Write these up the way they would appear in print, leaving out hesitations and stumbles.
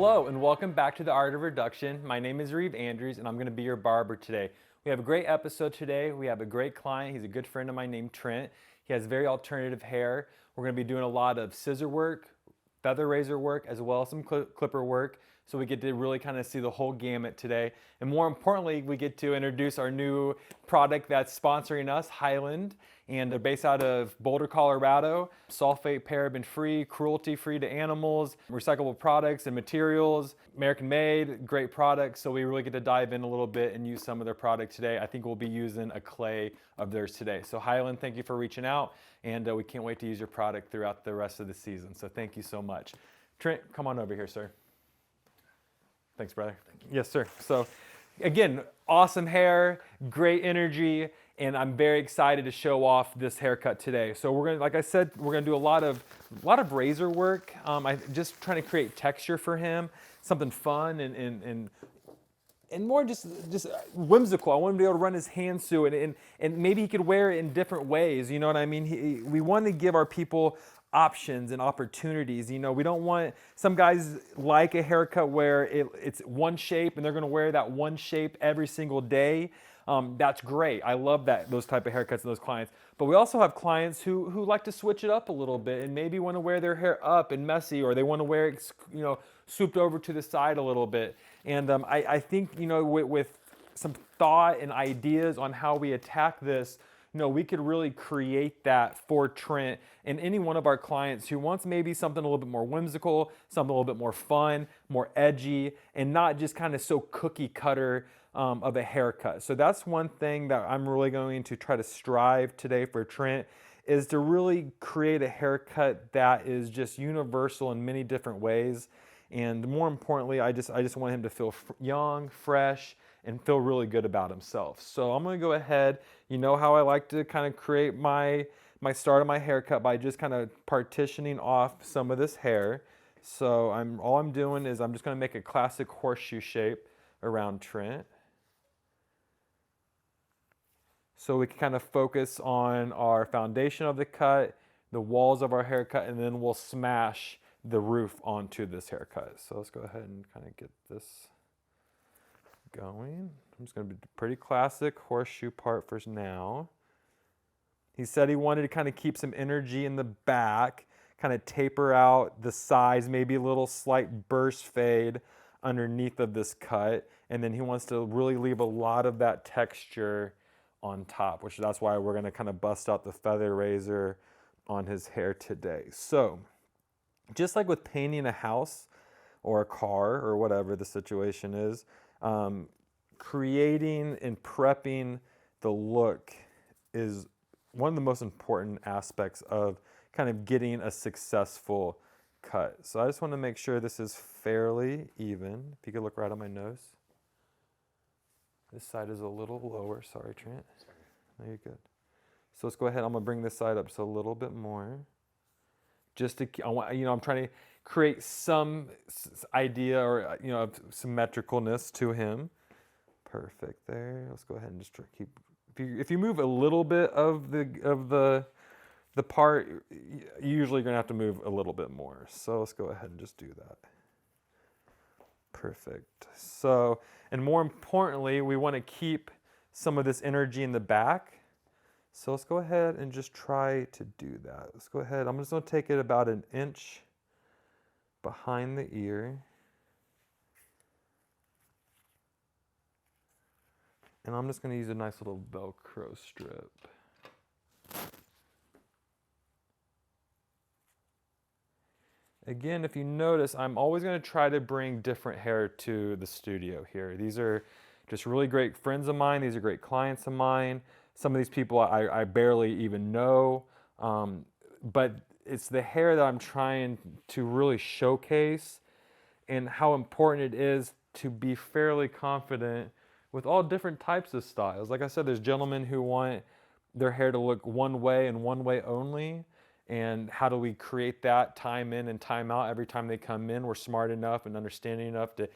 Hello and welcome back to the Art of Reduction. My name is Reeve Andrews and I'm going to be your barber today. We have a great episode today. We have a great client. He's a good friend of mine named Trent. He has very alternative hair. We're going to be doing a lot of scissor work, feather razor work, as well as some clipper work. So we get to really kind of see the whole gamut today. And more importantly, we get to introduce our new product that's sponsoring us, Highland. And they're based out of Boulder, Colorado. Sulfate, paraben free, cruelty free to animals, recyclable products and materials, American made, great products. So we really get to dive in a little bit and use some of their product today. I think we'll be using a clay of theirs today. So Highland, thank you for reaching out. And we can't wait to use your product throughout the rest of the season. So thank you so much. Trent, come on over here, sir. Thanks, brother. Thank you. Yes, sir. So again, awesome hair, great energy, and I'm very excited to show off this haircut today. So we're gonna, like I said, we're gonna do a lot of razor work. I just trying to create texture for him, something fun and more just whimsical. I want him to be able to run his hands through it, and maybe he could wear it in different ways. You know what I mean? We want to give our people options and opportunities. You know, we don't want, some guys like a haircut where it's one shape and they're going to wear that one shape every single day. That's great. I love those type of haircuts and those clients. But we also have clients who like to switch it up a little bit and maybe want to wear their hair up and messy, or they want to wear it, you know, swooped over to the side a little bit. And I think, you know, with some thought and ideas on how we attack this, you know, we could really create that for Trent and any one of our clients who wants maybe something a little bit more whimsical, something a little bit more fun, more edgy, and not just kind of so cookie cutter of a haircut. So that's one thing that I'm really going to try to strive today for Trent, is to really create a haircut that is just universal in many different ways. And more importantly, I just want him to feel young, fresh, and feel really good about himself. So I'm gonna go ahead, you know how I like to kind of create my start of my haircut by just kind of partitioning off some of this hair. So all I'm doing is I'm just gonna make a classic horseshoe shape around Trent. So we can kind of focus on our foundation of the cut, the walls of our haircut, and then we'll smash the roof onto this haircut. So let's go ahead and kind of get this going. I'm just going to be pretty classic horseshoe part for now. He said he wanted to kind of keep some energy in the back, kind of taper out the sides, maybe a little slight burst fade underneath of this cut, and then he wants to really leave a lot of that texture on top, which that's why we're going to kind of bust out the feather razor on his hair today. So just like with painting a house or a car or whatever the situation is, creating and prepping the look is one of the most important aspects of kind of getting a successful cut. So I just want to make sure this is fairly even. If you could look right on my nose. This side is a little lower. Sorry, Trent. No, you're good. So let's go ahead. I'm going to bring this side up just a little bit more. Just to, I'm trying to create some idea or, you know, of symmetricalness to him. Perfect there. Let's go ahead and just keep, if you move a little bit of the part, you're usually going to have to move a little bit more. So let's go ahead and just do that. Perfect. So, and more importantly, we want to keep some of this energy in the back. So let's go ahead and just try to do that. Let's go ahead. I'm just going to take it about an inch behind the ear. And I'm just going to use a nice little Velcro strip. Again, if you notice, I'm always going to try to bring different hair to the studio here. These are just really great friends of mine. These are great clients of mine. Some of these people I barely even know, but it's the hair that I'm trying to really showcase and how important it is to be fairly confident with all different types of styles. Like I said, there's gentlemen who want their hair to look one way and one way only. And how do we create that time in and time out every time they come in? We're smart enough and understanding enough to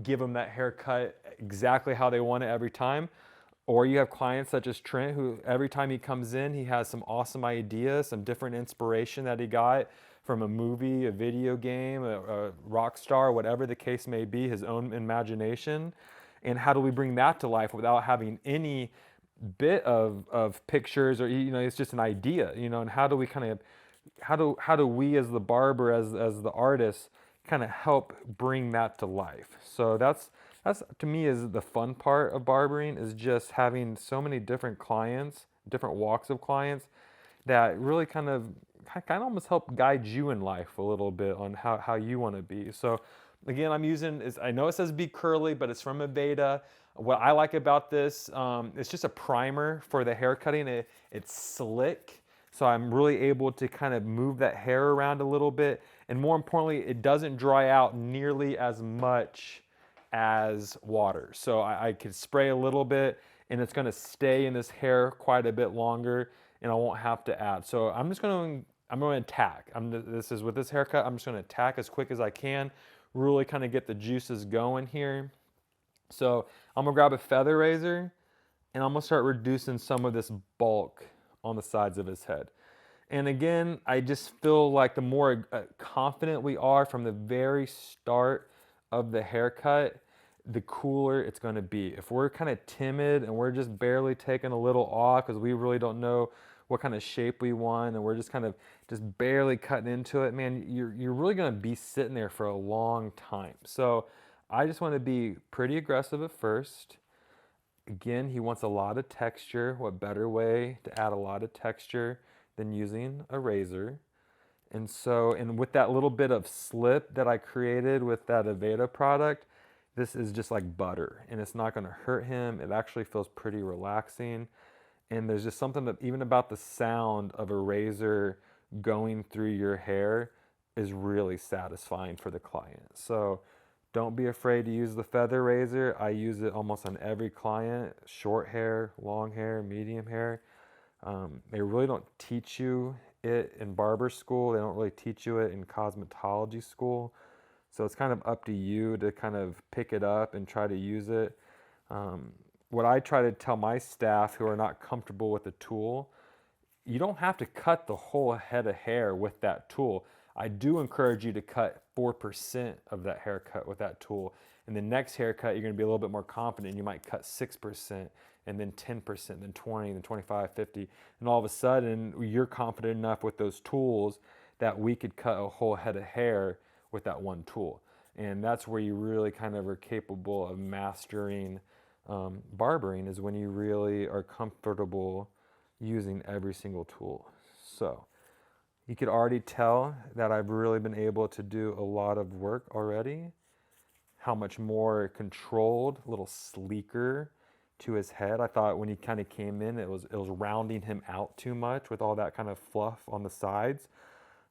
give them that haircut exactly how they want it every time. Or you have clients such as Trent, who every time he comes in, he has some awesome ideas, some different inspiration that he got from a movie, a video game, a rock star, whatever the case may be, his own imagination. And how do we bring that to life without having any bit of pictures, or it's just an idea, and how do we kind of how do we as the barber, as the artist, kind of help bring that to life? So that's to me is the fun part of barbering, is just having so many different clients, different walks of clients, that really kind of almost help guide you in life a little bit on how you want to be. So again, I know it says be curly, but it's from Aveda. What I like about this, it's just a primer for the hair cutting. It's slick, so I'm really able to kind of move that hair around a little bit. And more importantly, it doesn't dry out nearly as much as water. So I could spray a little bit and it's gonna stay in this hair quite a bit longer, and I won't have to add. So I'm going to attack. This is with this haircut, I'm just going to attack as quick as I can, really kind of get the juices going here. So I'm going to grab a feather razor and I'm going to start reducing some of this bulk on the sides of his head. And again, I just feel like the more confident we are from the very start of the haircut, the cooler it's going to be. If we're kind of timid and we're just barely taking a little off because we really don't know what kind of shape we want, and we're just kind of just barely cutting into it, man, you're really going to be sitting there for a long time. So I just want to be pretty aggressive at first. Again, he wants a lot of texture. What better way to add a lot of texture than using a razor? And so, and with that little bit of slip that I created with that Aveda product, this is just like butter, and it's not going to hurt him. It actually feels pretty relaxing. And there's just something that even about the sound of a razor going through your hair is really satisfying for the client. So don't be afraid to use the feather razor. I use it almost on every client, short hair, long hair, medium hair. They really don't teach you it in barber school. They don't really teach you it in cosmetology school. So it's kind of up to you to kind of pick it up and try to use it. What I try to tell my staff who are not comfortable with the tool, you don't have to cut the whole head of hair with that tool. I do encourage you to cut 4% of that haircut with that tool. And the next haircut, you're going to be a little bit more confident. You might cut 6%, and then 10%, then 20, then 25, 50. And all of a sudden, you're confident enough with those tools that we could cut a whole head of hair with that one tool. And that's where you really kind of are capable of mastering barbering, is when you really are comfortable using every single tool. So you could already tell that I've really been able to do a lot of work already. How much more controlled, a little sleeker to his head. I thought when he kind of came in, it was rounding him out too much with all that kind of fluff on the sides.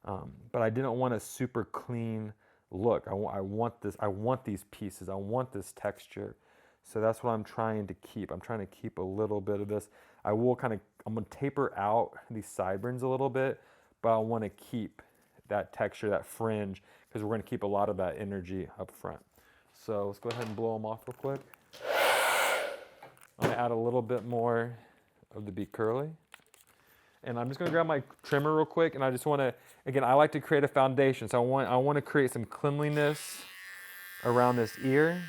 But I didn't want a super clean look. I want this. I want these pieces. I want this texture. So that's what I'm trying to keep. I'm trying to keep a little bit of this. I'm going to taper out these sideburns a little bit, but I want to keep that texture, that fringe, because we're going to keep a lot of that energy up front. So let's go ahead and blow them off real quick. I'm going to add a little bit more of the Be Curly. And I'm just going to grab my trimmer real quick, and I just want to, again, I like to create a foundation. So I want to create some cleanliness around this ear.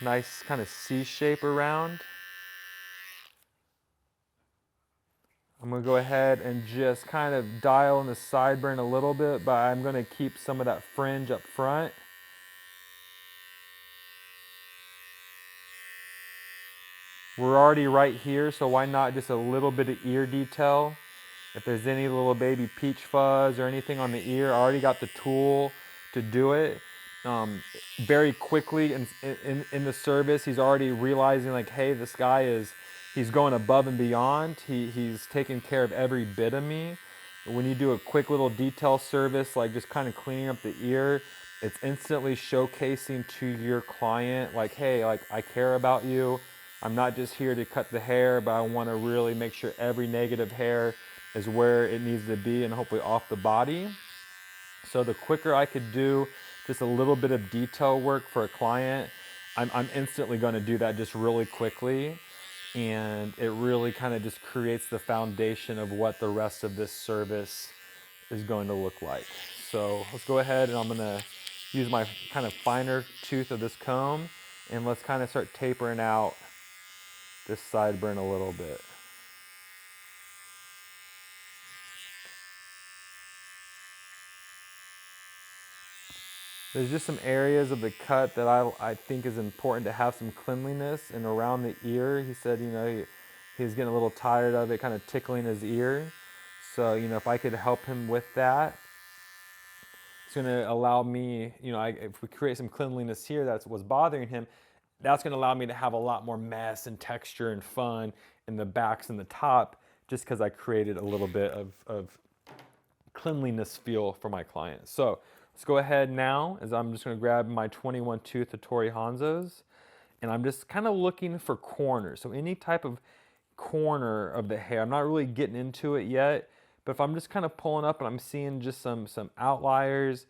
Nice kind of C shape around. I'm going to go ahead and just kind of dial in the sideburn a little bit, but I'm going to keep some of that fringe up front. We're already right here, so why not just a little bit of ear detail? If there's any little baby peach fuzz or anything on the ear, I already got the tool to do it. Very quickly in the service, he's already realizing like, hey, this guy he's going above and beyond. He's taking care of every bit of me. When you do a quick little detail service, like just kind of cleaning up the ear, it's instantly showcasing to your client like, hey, like I care about you. I'm not just here to cut the hair, but I want to really make sure every negative hair is where it needs to be and hopefully off the body. So the quicker I could do just a little bit of detail work for a client, I'm instantly going to do that just really quickly. and it really kind of just creates the foundation of what the rest of this service is going to look like. So let's go ahead and I'm gonna use my kind of finer tooth of this comb, and let's kind of start tapering out this sideburn a little bit. There's just some areas of the cut that I think is important to have some cleanliness, and around the ear, he said, you know, he was getting a little tired of it kind of tickling his ear. So, you know, if I could help him with that, it's going to allow me, you know, if we create some cleanliness here that's what's bothering him, that's going to allow me to have a lot more mess and texture and fun in the backs and the top, just because I created a little bit of cleanliness feel for my client. So let's go ahead now, as I'm just going to grab my 21 tooth Hattori Hanzos, and I'm just kind of looking for corners. So any type of corner of the hair, I'm not really getting into it yet, but if I'm just kind of pulling up and I'm seeing just some outliers,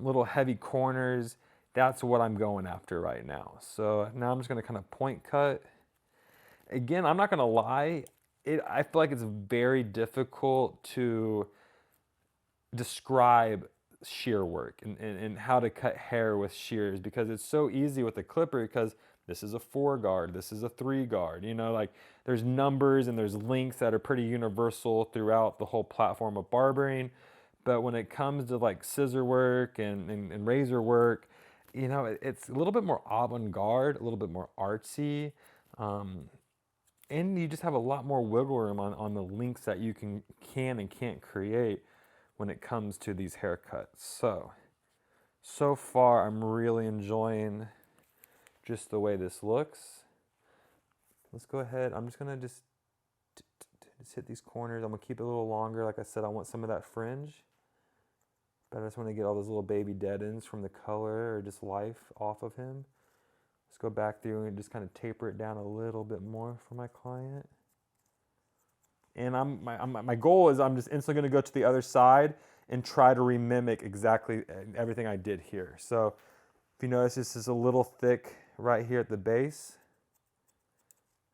little heavy corners, that's what I'm going after right now. So now I'm just going to kind of point cut. Again, I'm not going to lie, I feel like it's very difficult to describe shear work and how to cut hair with shears, because it's so easy with a clipper, because this is a 4 guard, this is a 3 guard, you know, like there's numbers and there's links that are pretty universal throughout the whole platform of barbering. But when it comes to like scissor work and razor work, you know, it's a little bit more avant-garde, a little bit more artsy, and you just have a lot more wiggle room on the links that you can and can't create when it comes to these haircuts. So far I'm really enjoying just the way this looks. Let's go ahead, I'm just gonna just hit these corners. I'm gonna keep it a little longer. Like I said, I want some of that fringe, but I just want to get all those little baby dead ends from the color or just life off of him. Let's go back through and just kind of taper it down a little bit more for my client. And my goal is I'm just instantly going to go to the other side and try to remimic exactly everything I did here. So if you notice, this is a little thick right here at the base.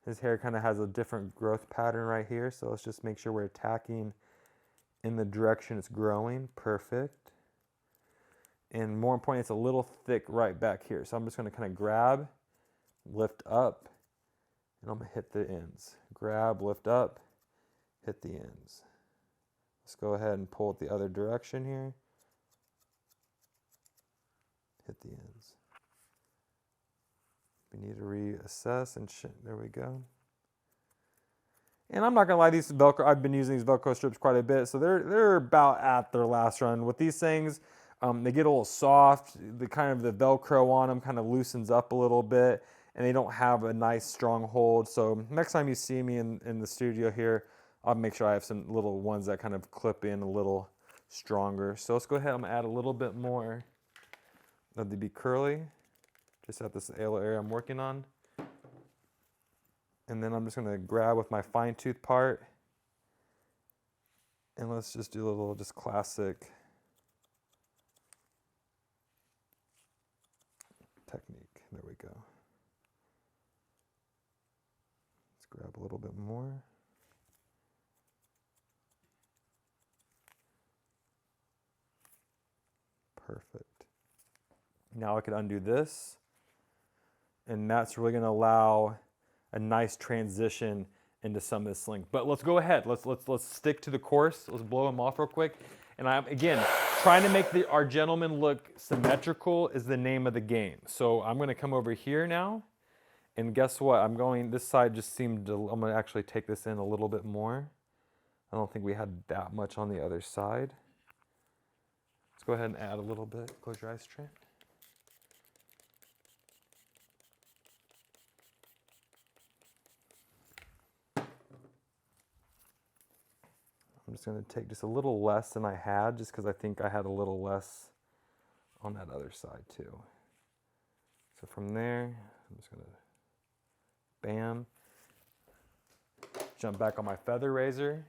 His hair kind of has a different growth pattern right here. So let's just make sure we're attacking in the direction it's growing. Perfect. And more importantly, it's a little thick right back here. So I'm just going to kind of grab, lift up, and I'm going to hit the ends. Grab, lift up, hit the ends. Let's go ahead and pull it the other direction here. Hit the ends. We need to reassess and there we go. And I'm not gonna lie, these Velcro, I've been using these Velcro strips quite a bit, so they're about at their last run. With these things, they get a little soft. The kind of the Velcro on them kind of loosens up a little bit, and they don't have a nice strong hold. So next time you see me in the studio here, I'll make sure I have some little ones that kind of clip in a little stronger. So let's go ahead, I'm gonna add a little bit more of the Be Curly, just at this area I'm working on. And then I'm just gonna grab with my fine tooth part, and let's just do a little just classic technique. There we go. Let's grab a little bit more. Perfect. Now I could undo this, and that's really gonna allow a nice transition into some of this length. But let's go ahead. Let's stick to the course. Let's blow them off real quick. And I'm again trying to make our gentleman look symmetrical is the name of the game. So I'm going to come over here now, and guess what? I'm going. This side just seemed to. I'm going to actually take this in a little bit more. I don't think we had that much on the other side. Let's go ahead and add a little bit. Close your eyes, Trent. I'm just going to take just a little less than I had, just because I think I had a little less on that other side too. So from there, I'm just going to bam, jump back on my feather razor.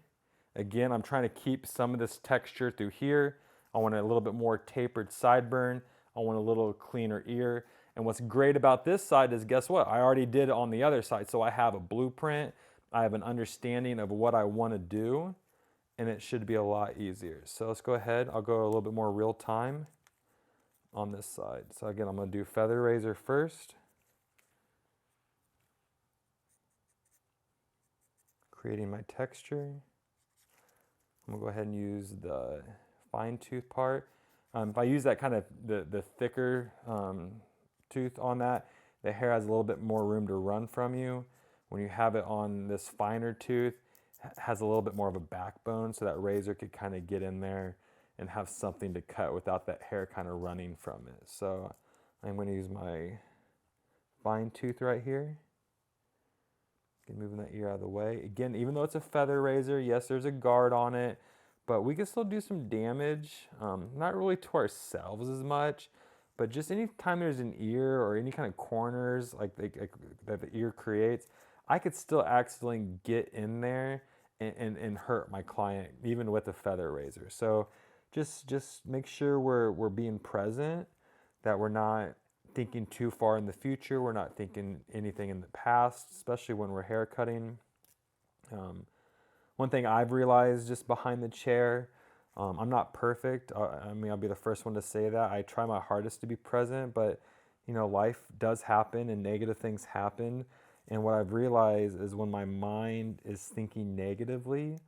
Again, I'm trying to keep some of this texture through here. I want a little bit more tapered sideburn. I want a little cleaner ear. And what's great about this side is, guess what? I already did it on the other side. So I have a blueprint, I have an understanding of what I want to do, and it should be a lot easier. So let's go ahead. I'll go a little bit more real time on this side. So again, I'm going to do feather razor first. Creating my texture. I'm going to go ahead and use the fine tooth part. If I use that kind of the thicker tooth on that, the hair has a little bit more room to run from you. When you have it on this finer tooth, it has a little bit more of a backbone, so that razor could kind of get in there and have something to cut without that hair kind of running from it. So I'm going to use my fine tooth right here. Moving that ear out of the way. Again, even though it's a feather razor, yes, there's a guard on it, but we can still do some damage. Not really to ourselves as much, but just any time there's an ear or any kind of corners like that the ear creates, I could still accidentally get in there and hurt my client, even with a feather razor. So just make sure we're being present, that we're not thinking too far in the future. We're not thinking anything in the past, especially when we're hair cutting. One thing I've realized just behind the chair, I'm not perfect. I mean, I'll be the first one to say that. I try my hardest to be present, but you know, life does happen and negative things happen. And what I've realized is when my mind is thinking negatively,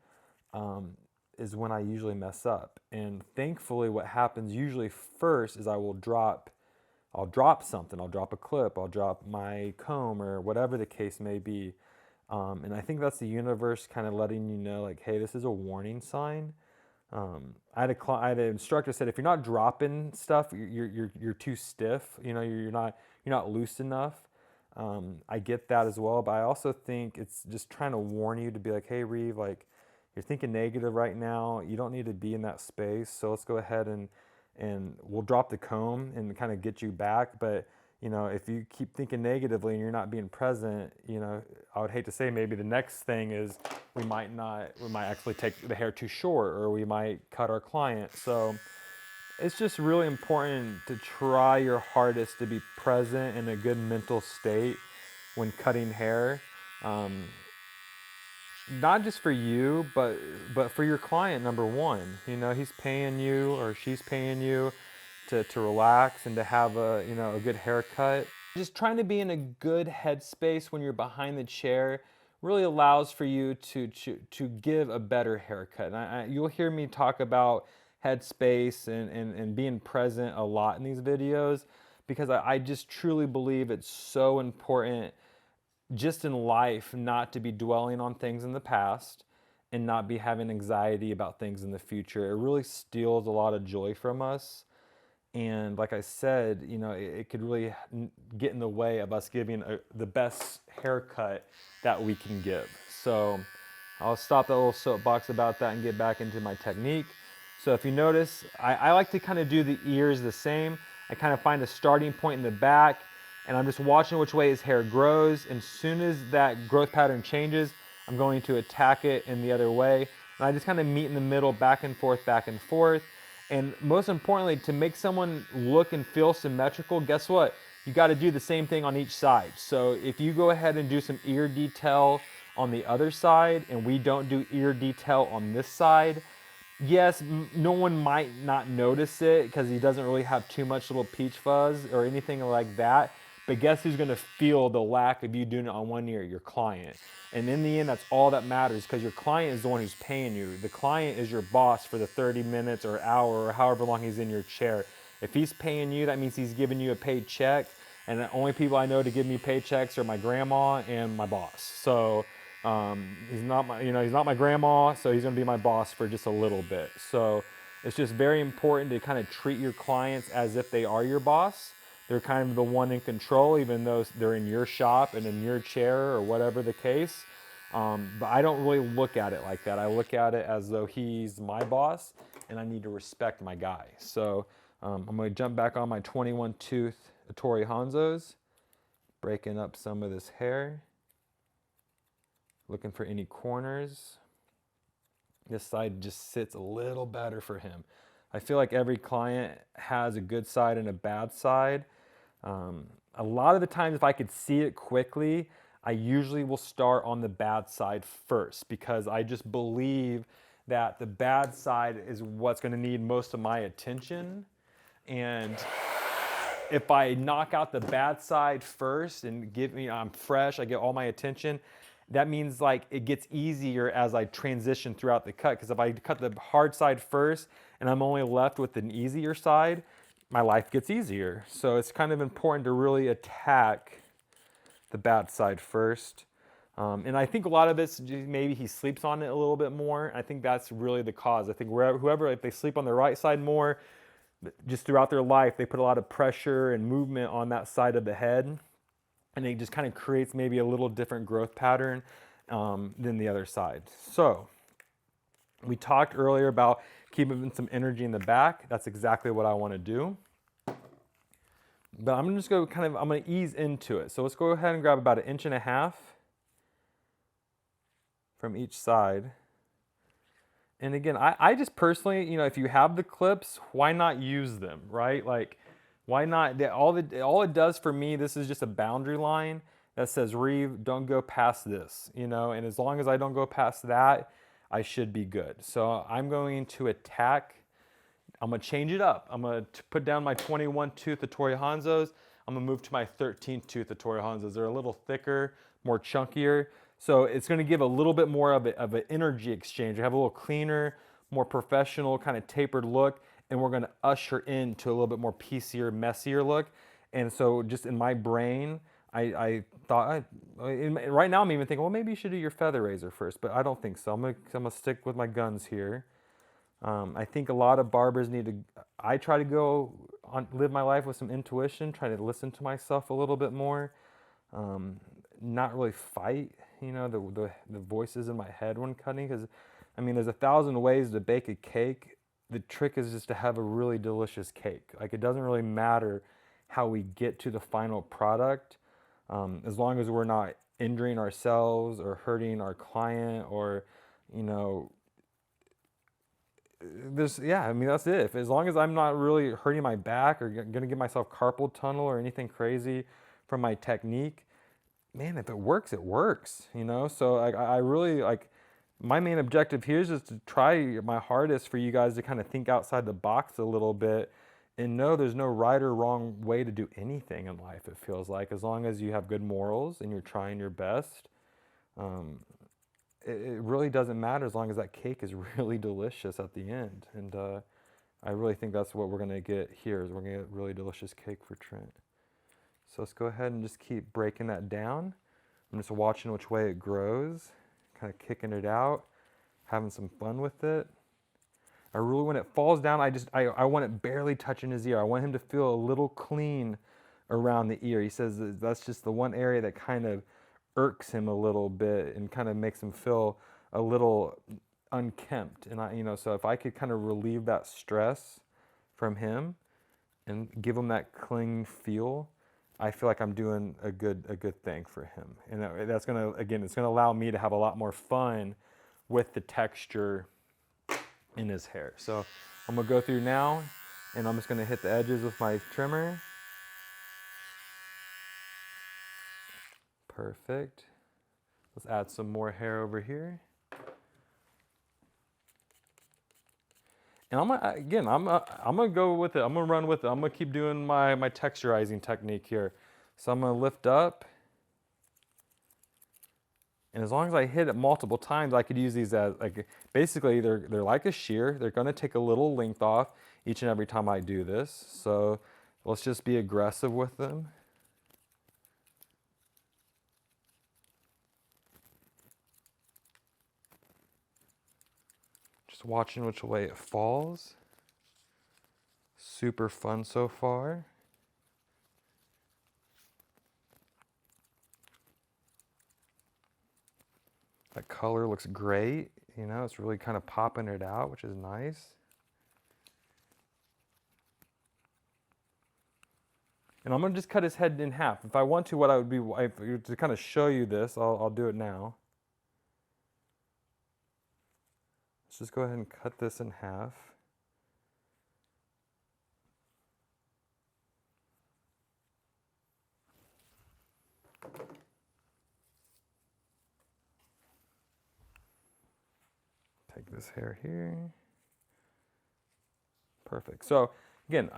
is when I usually mess up. And thankfully, what happens usually first is I'll drop something. I'll drop a clip. I'll drop my comb or whatever the case may be. And I think that's the universe kind of letting you know, like, hey, this is a warning sign. I had an instructor said, if you're not dropping stuff, you're too stiff. You know, you're not loose enough. I get that as well, but I also think it's just trying to warn you to be like, hey, Reeve, like, you're thinking negative right now. You don't need to be in that space. So let's go ahead and we'll drop the comb and kind of get you back. But you know, if you keep thinking negatively and you're not being present, you know, I would hate to say maybe the next thing is we might actually take the hair too short, or we might cut our client. So it's just really important to try your hardest to be present in a good mental state when cutting hair. Not just for you, but for your client, number one. You know, he's paying you or she's paying you to relax and to have a, you know, a good haircut. Just trying to be in a good headspace when you're behind the chair really allows for you to give a better haircut. And you'll hear me talk about headspace and being present a lot in these videos, because I just truly believe it's so important just in life not to be dwelling on things in the past and not be having anxiety about things in the future. It really steals a lot of joy from us. And like I said, you know, it could really get in the way of us giving the best haircut that we can give. So I'll stop that little soapbox about that and get back into my technique. So if you notice, I like to kind of do the ears the same. I kind of find a starting point in the back, and I'm just watching which way his hair grows. And as soon as that growth pattern changes, I'm going to attack it in the other way. And I just kind of meet in the middle, back and forth, back and forth. And most importantly, to make someone look and feel symmetrical, guess what? You got to do the same thing on each side. So if you go ahead and do some ear detail on the other side, and we don't do ear detail on this side, yes, no one might not notice it because he doesn't really have too much little peach fuzz or anything like that. But guess who's going to feel the lack of you doing it on one ear? Your client. And in the end, that's all that matters, because your client is the one who's paying you. The client is your boss for the 30 minutes or hour or however long he's in your chair. If he's paying you, that means he's giving you a paid check. And the only people I know to give me paychecks are my grandma and my boss. So he's not my grandma, so he's going to be my boss for just a little bit. So it's just very important to kind of treat your clients as if they are your boss. They're kind of the one in control, even though they're in your shop and in your chair or whatever the case. But I don't really look at it like that. I look at it as though he's my boss and I need to respect my guy. So I'm going to jump back on my 21 tooth Ettore Hanzos, breaking up some of this hair, looking for any corners. This side just sits a little better for him. I feel like every client has a good side and a bad side. A lot of the times, if I could see it quickly, I usually will start on the bad side first because I just believe that the bad side is what's going to need most of my attention. And if I knock out the bad side first and I'm fresh, I get all my attention, that means like it gets easier as I transition throughout the cut. Because if I cut the hard side first and I'm only left with an easier side, my life gets easier. So it's kind of important to really attack the bad side first. And I think a lot of it's maybe he sleeps on it a little bit more. I think that's really the cause. I think whoever, if they sleep on the right side more, just throughout their life, they put a lot of pressure and movement on that side of the head. And it just kind of creates maybe a little different growth pattern than the other side. So we talked earlier about keeping some energy in the back. That's exactly what I want to do. But I'm just going to I'm going to ease into it. So let's go ahead and grab about 1.5 inches from each side. And again, I just personally, if you have the clips, why not use them, right? Like, why not? All it does for me, this is just a boundary line that says, Reeve, don't go past this, and as long as I don't go past that, I should be good. So I'm going to attack. I'm going to change it up. I'm going to put down my 21 tooth Hattori Hanzos. I'm going to move to my 13 tooth Hattori Hanzos. They're a little thicker, more chunkier. So it's going to give a little bit more of an energy exchange. We have a little cleaner, more professional, kind of tapered look, and we're going to usher into a little bit more piecier, messier look. And so just in my brain, I thought, right now I'm even thinking, well, maybe you should do your feather razor first, but I don't think so. I'm going to stick with my guns here. I think a lot of barbers I try to live my life with some intuition, try to listen to myself a little bit more, not really fight, the voices in my head when cutting, because there's 1,000 ways to bake a cake. The trick is just to have a really delicious cake. Like, it doesn't really matter how we get to the final product, as long as we're not injuring ourselves or hurting our client or, that's it. As long as I'm not really hurting my back or gonna give myself carpal tunnel or anything crazy from my technique, man, if it works, it works, So I really my main objective here is just to try my hardest for you guys to kind of think outside the box a little bit and know there's no right or wrong way to do anything in life, it feels like, as long as you have good morals and you're trying your best. It really doesn't matter as long as that cake is really delicious at the end. And I really think that's what we're going to get here, is we're going to get really delicious cake for Trent. So let's go ahead and just keep breaking that down. I'm just watching which way it grows, kind of kicking it out, having some fun with it. I really, when it falls down, I want it barely touching his ear. I want him to feel a little clean around the ear. He says that's just the one area that kind of irks him a little bit and kind of makes him feel a little unkempt. And so if I could kind of relieve that stress from him and give him that clean feel, I feel like I'm doing a good thing for him. And that's gonna, again, it's gonna allow me to have a lot more fun with the texture in his hair. So I'm gonna go through now and I'm just gonna hit the edges with my trimmer. Perfect. Let's add some more hair over here. And I'm gonna go with it. I'm gonna run with it. I'm gonna keep doing my texturizing technique here. So I'm gonna lift up. And as long as I hit it multiple times, I could use these as basically they're like a shear. They're gonna take a little length off each and every time I do this. So let's just be aggressive with them. Just watching which way it falls. Super fun so far. That color looks great. It's really kind of popping it out, which is nice. And I'm gonna just cut his head in half. If I want to, what I would be, to kind of show you this, I'll do it now. Let's just go ahead and cut this in half. Take this hair here. Perfect. So again,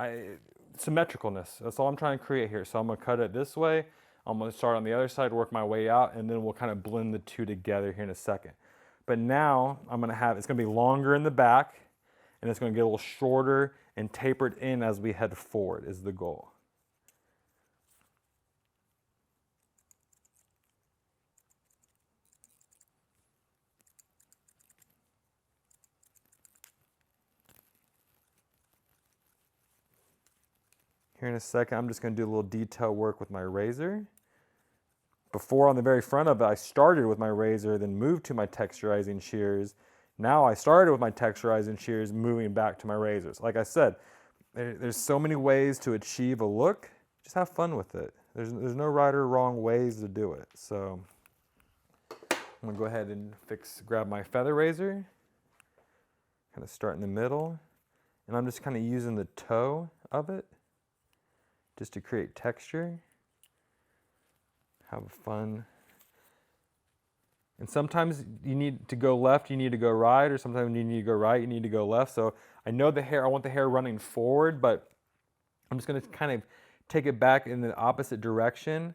symmetricalness. That's all I'm trying to create here. So I'm going to cut it this way. I'm going to start on the other side, work my way out, and then we'll kind of blend the two together here in a second. But now I'm going to have, it's going to be longer in the back, and it's going to get a little shorter and tapered in as we head forward is the goal. Here in a second, I'm just going to do a little detail work with my razor. Before, on the very front of it, I started with my razor, then moved to my texturizing shears. Now I started with my texturizing shears, moving back to my razors. Like I said, there's so many ways to achieve a look. Just have fun with it. There's no right or wrong ways to do it. So I'm going to go ahead and grab my feather razor, kind of start in the middle, and I'm just kind of using the toe of it just to create texture. Have fun. And sometimes you need to go left, you need to go right, or sometimes you need to go right, you need to go left. So I know the hair, I want the hair running forward, but I'm just going to kind of take it back in the opposite direction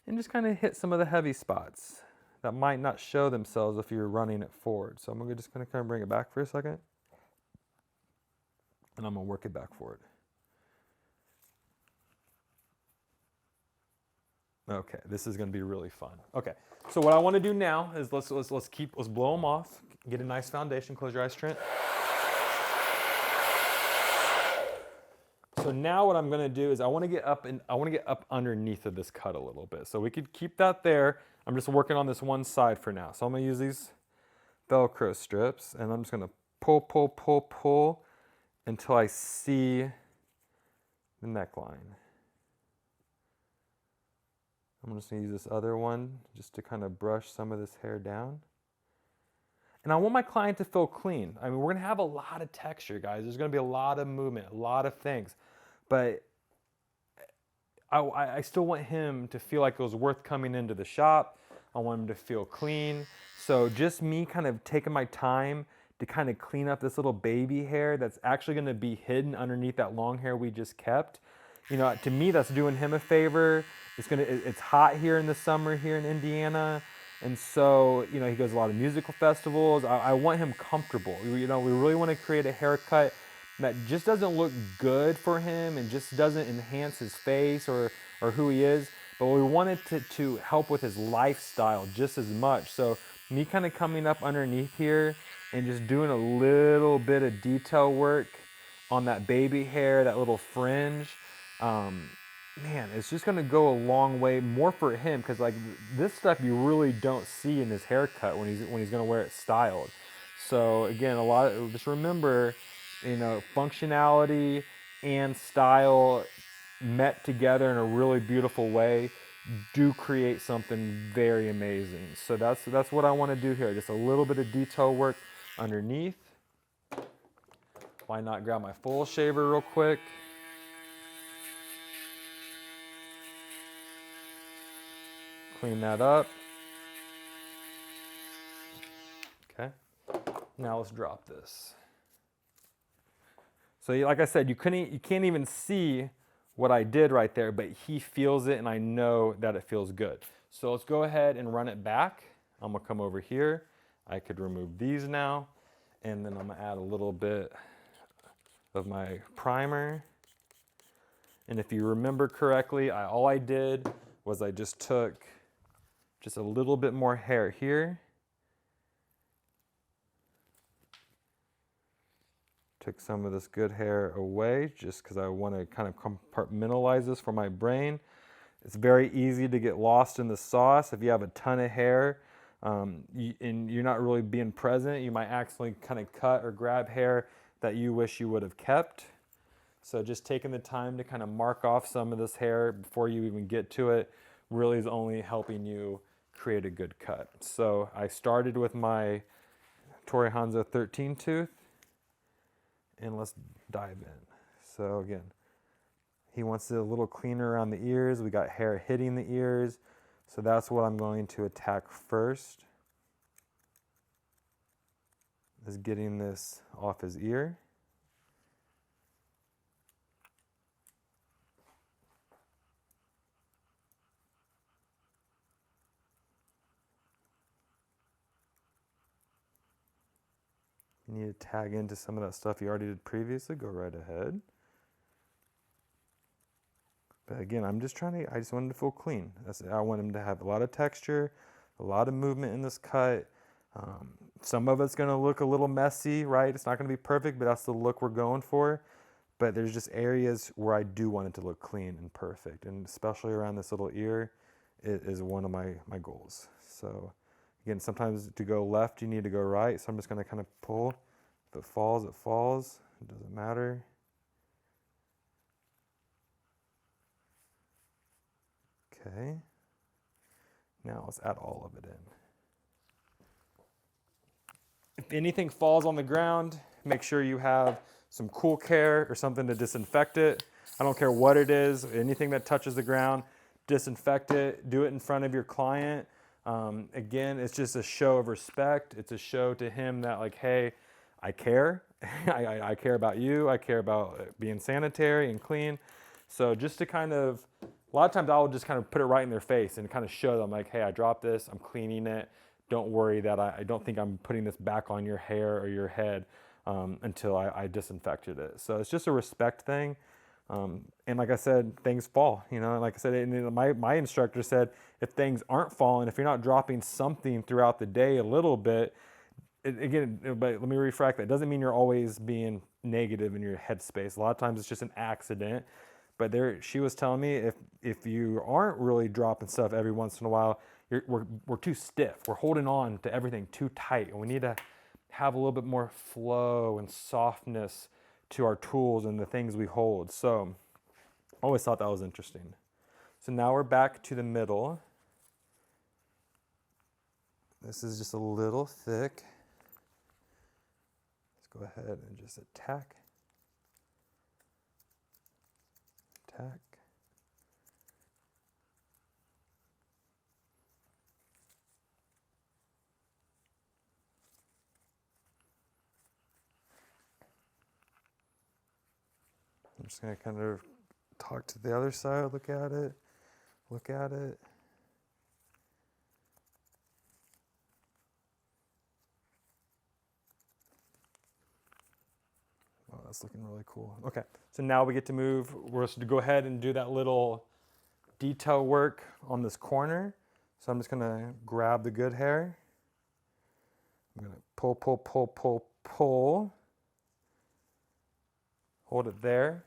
and just kind of hit some of the heavy spots that might not show themselves if you're running it forward. So I'm just going to kind of bring it back for a second, and I'm going to work it back forward. Okay, this is going to be really fun. Okay, so what I want to do now is let's blow them off, get a nice foundation. Close your eyes, Trent. So now what I'm going to do is I want to get up underneath of this cut a little bit. So we could keep that there. I'm just working on this one side for now. So I'm going to use these Velcro strips, and I'm just going to pull until I see the neckline. I'm just going to use this other one just to kind of brush some of this hair down. And I want my client to feel clean. I mean, we're going to have a lot of texture, guys. There's going to be a lot of movement, a lot of things. But I still want him to feel like it was worth coming into the shop. I want him to feel clean. So just me kind of taking my time to kind of clean up this little baby hair that's actually going to be hidden underneath that long hair we just kept. You know, to me, that's doing him a favor. It's hot here in the summer here in Indiana. And so, you know, he goes to a lot of musical festivals. I want him comfortable. You know, we really want to create a haircut that just doesn't look good for him and just doesn't enhance his face or who he is. But we want it to help with his lifestyle just as much. So me kind of coming up underneath here and just doing a little bit of detail work on that baby hair, that little fringe. Man, it's just going to go a long way more for him, because like this stuff you really don't see in his haircut when he's going to wear it styled. So again, just remember, you know, functionality and style met together in a really beautiful way do create something very amazing. So that's what I want to do here. Just a little bit of detail work underneath. Why not grab my full shaver real quick? Clean that up. Okay. Now let's drop this. So like I said, you can't even see what I did right there, but he feels it and I know that it feels good. So let's go ahead and run it back. I'm gonna come over here. I could remove these now, and then I'm gonna add a little bit of my primer. And if you remember correctly, all I did was I just took just a little bit more hair here. Took some of this good hair away just because I want to kind of compartmentalize this for my brain. It's very easy to get lost in the sauce. If you have a ton of hair and you're not really being present, you might accidentally kind of cut or grab hair that you wish you would have kept. So just taking the time to kind of mark off some of this hair before you even get to it really is only helping you create a good cut. So I started with my Torii Hanzo 13 tooth, and let's dive in. So again, he wants it a little cleaner around the ears. We got hair hitting the ears. So that's what I'm going to attack first, is getting this off his ear. You need to tag into some of that stuff you already did previously, go right ahead. But again, I just wanted to feel clean. I want him to have a lot of texture, a lot of movement in this cut. Some of it's gonna look a little messy, right? It's not gonna be perfect, but that's the look we're going for. But there's just areas where I do want it to look clean and perfect. And especially around this little ear, it is one of my goals. So again, sometimes to go left, you need to go right. So I'm just gonna kind of pull. If it falls, it falls. It doesn't matter. Okay. Now let's add all of it in. If anything falls on the ground, make sure you have some Cool Care or something to disinfect it. I don't care what it is, anything that touches the ground, disinfect it, do it in front of your client. Again, it's just a show of respect. It's a show to him that like, hey, I care. I care about you. I care about being sanitary and clean. So just to kind of, a lot of times I'll just kind of put it right in their face and kind of show them like, hey, I dropped this, I'm cleaning it. Don't worry that I don't think I'm putting this back on your hair or your head until I disinfected it. So it's just a respect thing. And like I said, things fall, you know, like I said, and my instructor said, if things aren't falling, if you're not dropping something throughout the day a little bit, again, but let me refract that. It doesn't mean you're always being negative in your headspace. A lot of times it's just an accident. But she was telling me if you aren't really dropping stuff every once in a while, we're too stiff. We're holding on to everything too tight, and we need to have a little bit more flow and softness to our tools and the things we hold. So I always thought that was interesting. So now we're back to the middle. This is just a little thick. Let's go ahead and just attack. Attack. I'm just going to kind of talk to the other side, look at it. Oh, that's looking really cool. Okay, so now we get to move. We're supposed to go ahead and do that little detail work on this corner. So I'm just going to grab the good hair. I'm going to pull. Hold it there.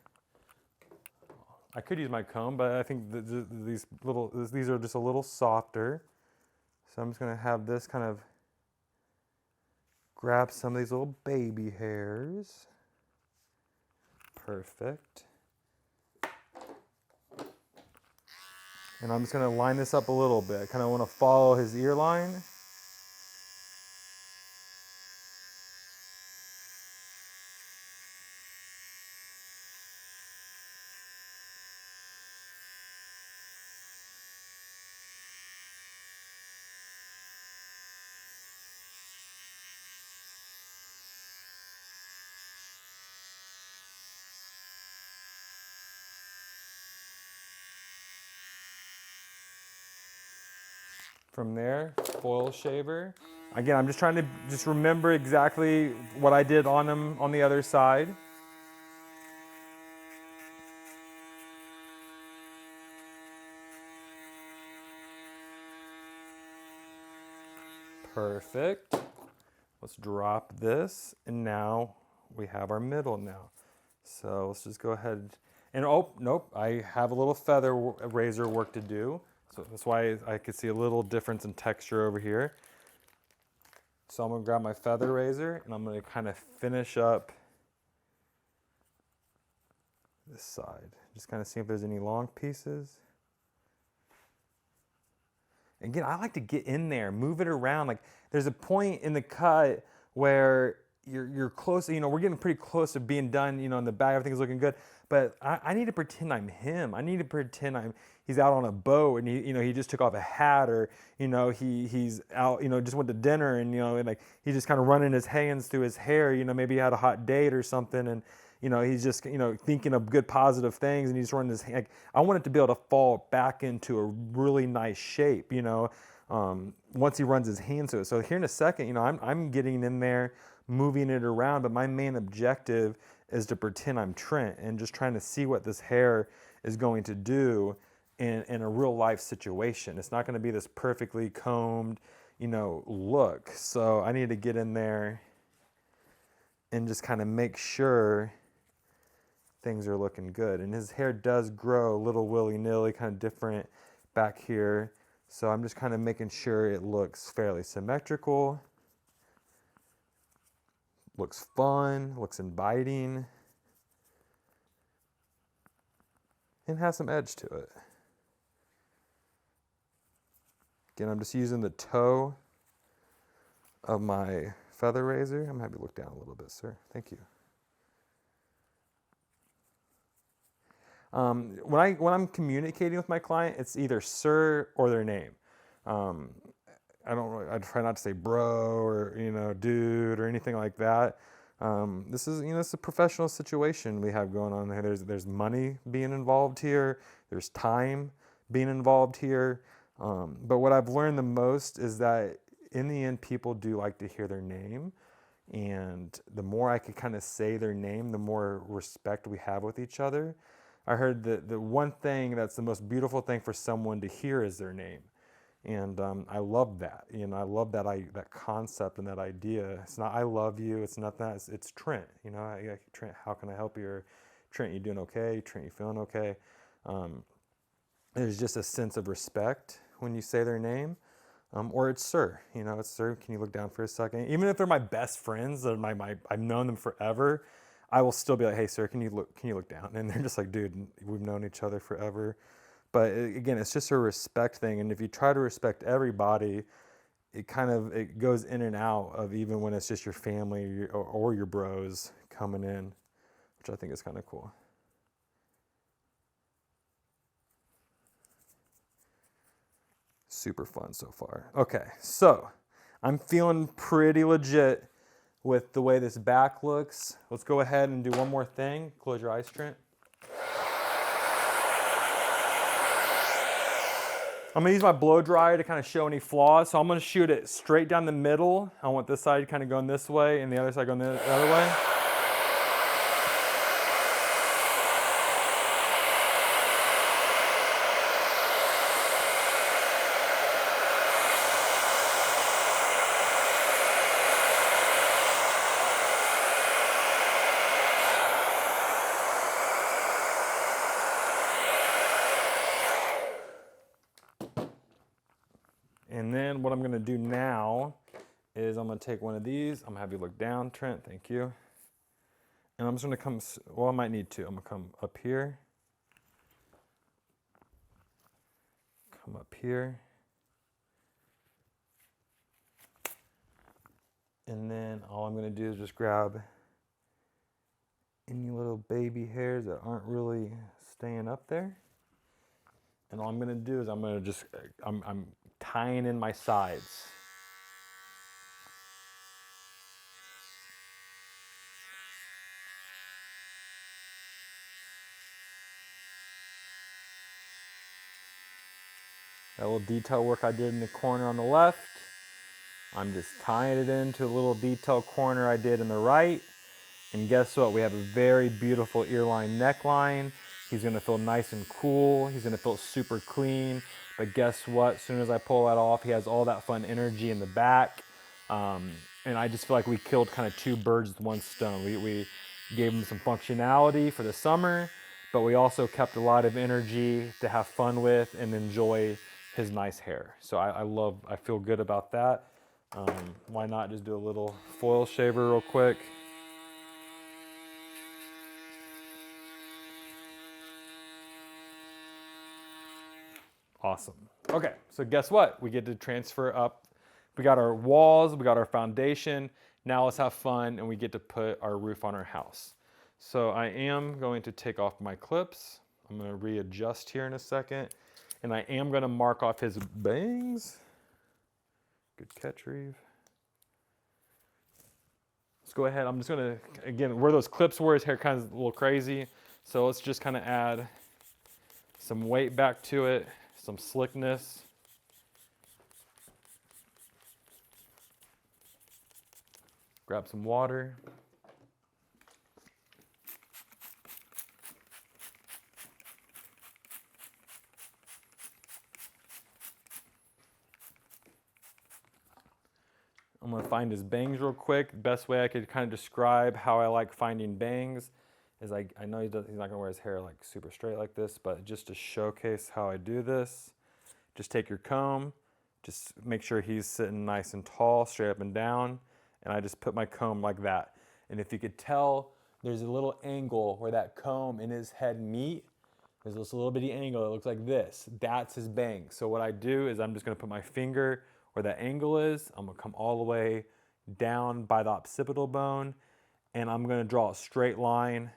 I could use my comb, but I think these are just a little softer. So I'm just going to have this kind of grab some of these little baby hairs. Perfect. And I'm just going to line this up a little bit. I kind of want to follow his ear line. From there, foil shaver. Again, I'm just trying to remember exactly what I did on him on the other side. Perfect. Let's drop this, and now we have our middle now. So let's just go ahead and, oh, nope, I have a little feather razor work to do. So that's why I could see a little difference in texture over here. So I'm gonna grab my feather razor and I'm gonna kind of finish up this side. Just kind of see if there's any long pieces. Again, I like to get in there, move it around. Like there's a point in the cut where you're close, we're getting pretty close to being done, in the back, everything's looking good. But I need to pretend I'm him. I need to pretend he's out on a boat and he just took off a hat, or, he's out, just went to dinner and, and like he's just kind of running his hands through his hair, maybe he had a hot date or something. And, he's just, thinking of good positive things, and he's running his hand. Like, I want it to be able to fall back into a really nice shape, once he runs his hands through it. So here in a second, I'm getting in there, moving it around, but my main objective is to pretend I'm Trent and just trying to see what this hair is going to do in a real life situation. It's not going to be this perfectly combed, look. So I need to get in there and just kind of make sure things are looking good. And his hair does grow a little willy-nilly, kind of different back here. So I'm just kind of making sure it looks fairly symmetrical. Looks fun, looks inviting, and has some edge to it. Again, I'm just using the toe of my feather razor. I'm happy to look down a little bit, sir. Thank you. When I'm communicating with my client, it's either sir or their name. I try not to say bro or, dude or anything like that. This is, it's a professional situation we have going on here. There's money being involved here. There's time being involved here. But what I've learned the most is that in the end, people do like to hear their name. And the more I could kind of say their name, the more respect we have with each other. I heard that the one thing that's the most beautiful thing for someone to hear is their name. And I love that. I love that concept and that idea. It's not I love you. It's not that. It's Trent. Trent, how can I help you? Or, Trent, you doing okay? Trent, you feeling okay? There's just a sense of respect when you say their name. Or it's sir. It's sir. Can you look down for a second? Even if they're my best friends, I've known them forever, I will still be like, hey, sir, can you look down? And they're just like, dude, we've known each other forever. But again, it's just a respect thing. And if you try to respect everybody, it goes in and out of even when it's just your family or your bros coming in, which I think is kind of cool. Super fun so far. Okay, so I'm feeling pretty legit with the way this back looks. Let's go ahead and do one more thing. Close your eyes, Trent. I'm gonna use my blow dryer to kind of show any flaws. So I'm gonna shoot it straight down the middle. I want this side kind of going this way and the other side going the other way. And then what I'm going to do now is I'm going to take one of these. I'm going to have you look down, Trent. Thank you. And I'm just going to come, well, I might need to. I'm going to come up here. Come up here. And then all I'm going to do is just grab any little baby hairs that aren't really staying up there. And all I'm going to do is I'm tying in my sides. That little detail work I did in the corner on the left, I'm just tying it into a little detail corner I did in the right. And guess what? We have a very beautiful earline neckline. He's gonna feel nice and cool. He's gonna feel super clean. But guess what? As soon as I pull that off, he has all that fun energy in the back. And I just feel like we killed kind of two birds with one stone. We gave him some functionality for the summer, but we also kept a lot of energy to have fun with and enjoy his nice hair. So I feel good about that. Why not just do a little foil shaver real quick? Awesome. Okay, so guess what? We get to transfer up. We got our walls, we got our foundation. Now let's have fun and we get to put our roof on our house. So I am going to take off my clips. I'm going to readjust here in a second. And I am going to mark off his bangs. Good catch, Reeve. Let's go ahead. I'm just going to, again, where those clips were, his hair kind of a little crazy. So let's just kind of add some weight back to it, some slickness. Grab some water. I'm gonna find his bangs real quick. Best way I could kind of describe how I like finding bangs is I know he's not gonna wear his hair like super straight like this, but just to showcase how I do this, just take your comb, just make sure he's sitting nice and tall, straight up and down, and I just put my comb like that. And if you could tell, there's a little angle where that comb and his head meet. There's this little bitty angle that looks like this. That's his bang. So what I do is I'm just gonna put my finger where that angle is. I'm gonna come all the way down by the occipital bone, and I'm gonna draw a straight line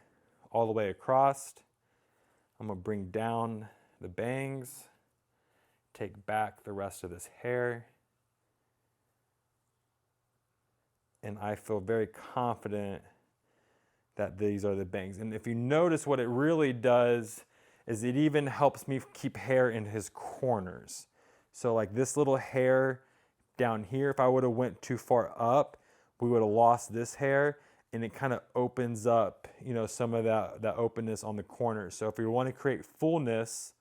all the way across. I'm gonna bring down the bangs, take back the rest of this hair, and I feel very confident that these are the bangs. And if you notice, what it really does is it even helps me keep hair in his corners. So like this little hair down here, if I would have went too far up, we would have lost this hair, and it kind of opens up, you know, some of that openness on the corners. So if we want to create fullness,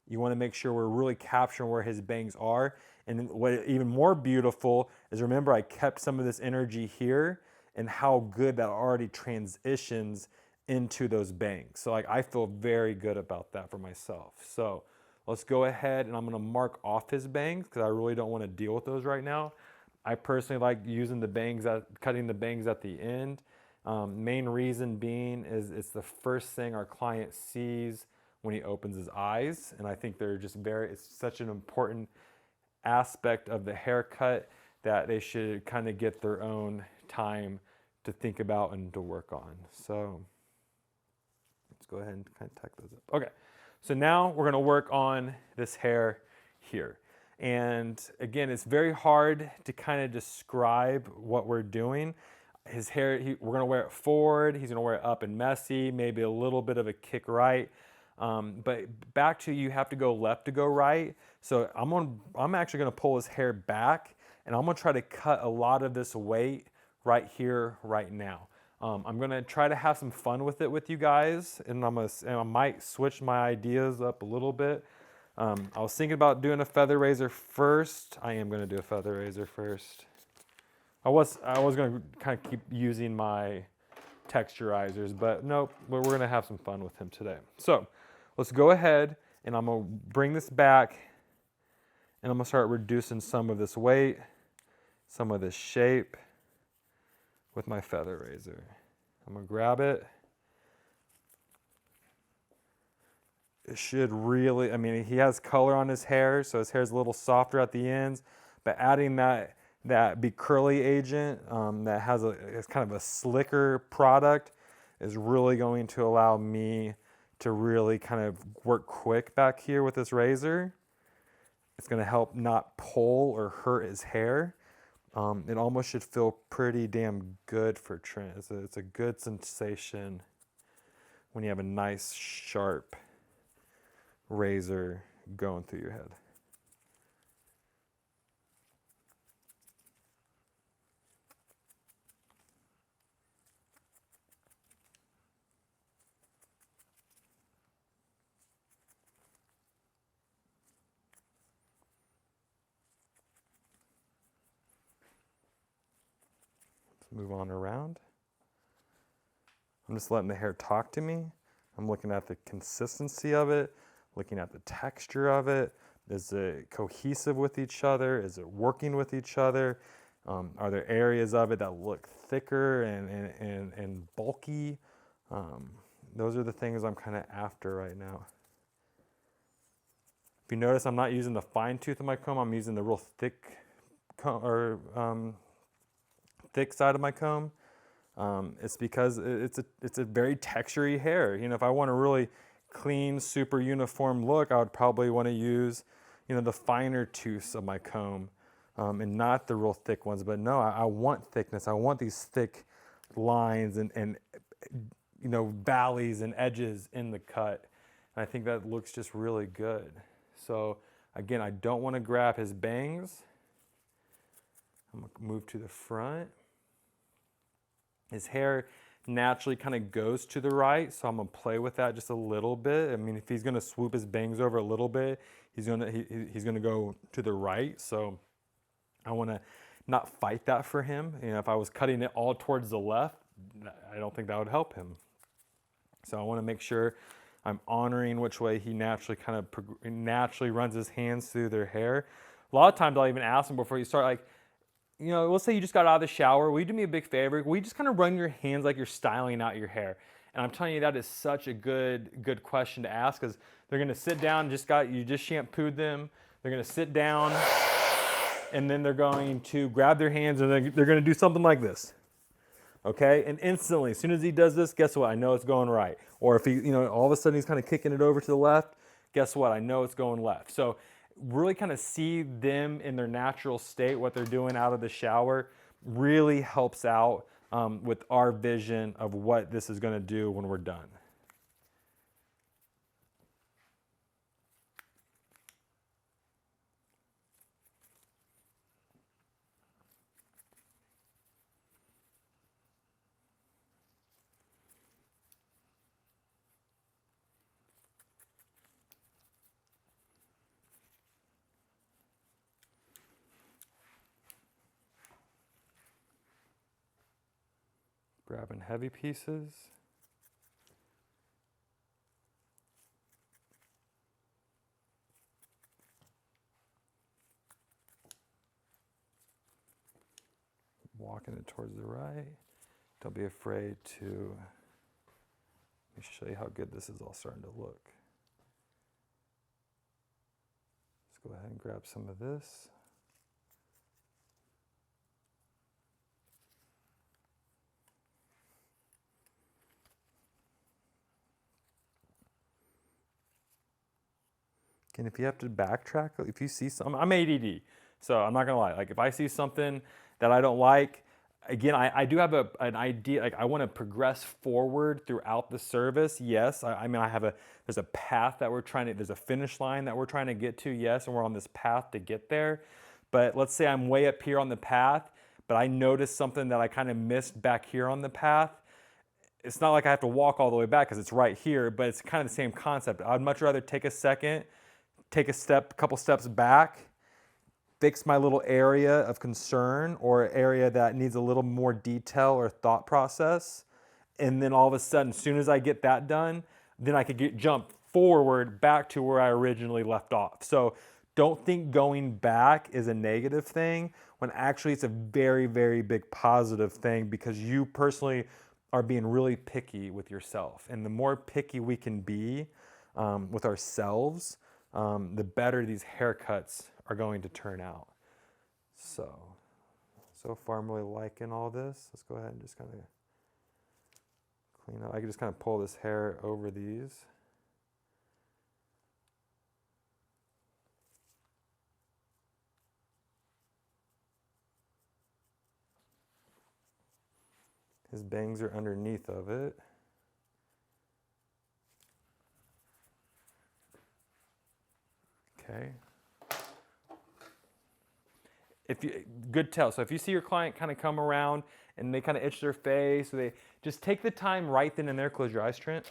you want to make sure we're really capturing where his bangs are. And what even more beautiful is, remember, I kept some of this energy here, and how good that already transitions into those bangs. So like I feel very good about that for myself. So let's go ahead and I'm gonna mark off his bangs because I really don't want to deal with those right now. I personally like using the bangs, cutting the bangs at the end. Main reason being is it's the first thing our client sees when he opens his eyes. And I think they're just it's such an important aspect of the haircut that they should kind of get their own time to think about and to work on. So let's go ahead and kind of tuck those up. Okay, so now we're gonna work on this hair here. And again, it's very hard to kind of describe what we're doing. His hair, we're gonna wear it forward, he's gonna wear it up and messy, maybe a little bit of a kick right. But back to, you have to go left to go right. So I'm actually gonna pull his hair back, and I'm gonna try to cut a lot of this weight right here, right now. I'm gonna try to have some fun with it with you guys, and I might switch my ideas up a little bit. I was thinking about doing a feather razor first. I am gonna do a feather razor first. I was gonna kind of keep using my texturizers, but nope, we're gonna have some fun with him today. So let's go ahead, and I'm gonna bring this back, and I'm gonna start reducing some of this weight, some of this shape with my feather razor. I'm gonna grab it. It should really, I mean, he has color on his hair, so his hair is a little softer at the ends, but adding that Be Curly agent that has it's kind of a slicker product is really going to allow me to really kind of work quick back here with this razor. It's gonna help not pull or hurt his hair. It almost should feel pretty damn good for Trent. It's a good sensation when you have a nice sharp razor going through your head. Move on around. I'm just letting the hair talk to me. I'm looking at the consistency of it, looking at the texture of it. Is it cohesive with each other? Is it working with each other? Are there areas of it that look thicker and bulky? Those are the things I'm kind of after right now. If you notice, I'm not using the fine tooth of my comb. I'm using the real thick thick side of my comb. It's because it's a very textury hair. You know, if I want a really clean, super uniform look, I would probably want to use, you know, the finer tooths of my comb, and not the real thick ones. But no, I want thickness. I want these thick lines and you know, valleys and edges in the cut. And I think that looks just really good. So again, I don't want to grab his bangs. I'm gonna move to the front. His hair naturally kind of goes to the right, so I'm gonna play with that just a little bit. I mean, if he's gonna swoop his bangs over a little bit, he's gonna go to the right. So I want to not fight that for him. You know, if I was cutting it all towards the left, I don't think that would help him. So I want to make sure I'm honoring which way he naturally naturally runs his hands through their hair. A lot of times I'll even ask him before you start, like, you know, let's say you just got out of the shower. Will you do me a big favor? Will you just kind of run your hands like you're styling out your hair? And I'm telling you, that is such a good question to ask, because they're gonna sit down, you just shampooed them. They're gonna sit down, and then they're going to grab their hands and they're gonna do something like this. Okay, and instantly, as soon as he does this, guess what? I know it's going right. Or if he, you know, all of a sudden he's kind of kicking it over to the left, guess what? I know it's going left. So really kind of see them in their natural state, what they're doing out of the shower, really helps out with our vision of what this is going to do when we're done. Grabbing heavy pieces. Walking it towards the right. Don't be afraid to, let me show you how good this is all starting to look. Let's go ahead and grab some of this. And if you have to backtrack, if you see some, I'm ADD, so I'm not gonna lie. Like if I see something that I don't like, again, I do have an idea. Like I want to progress forward throughout the service. Yes, I mean there's a path that there's a finish line that we're trying to get to. Yes, and we're on this path to get there. But let's say I'm way up here on the path, but I noticed something that I kind of missed back here on the path. It's not like I have to walk all the way back because it's right here, but it's kind of the same concept. I'd much rather take a second, take a couple steps back, fix my little area of concern or area that needs a little more detail or thought process. And then all of a sudden, as soon as I get that done, then I could jump forward back to where I originally left off. So don't think going back is a negative thing, when actually it's a very, very big positive thing, because you personally are being really picky with yourself. And the more picky we can be with ourselves, the better these haircuts are going to turn out. So far I'm really liking all this. Let's go ahead and just kind of clean up. I can just kind of pull this hair over these. His bangs are underneath of it. Okay. Good tell. So if you see your client kind of come around and they kind of itch their face, or they just take the time right then and there. Close your eyes, Trent.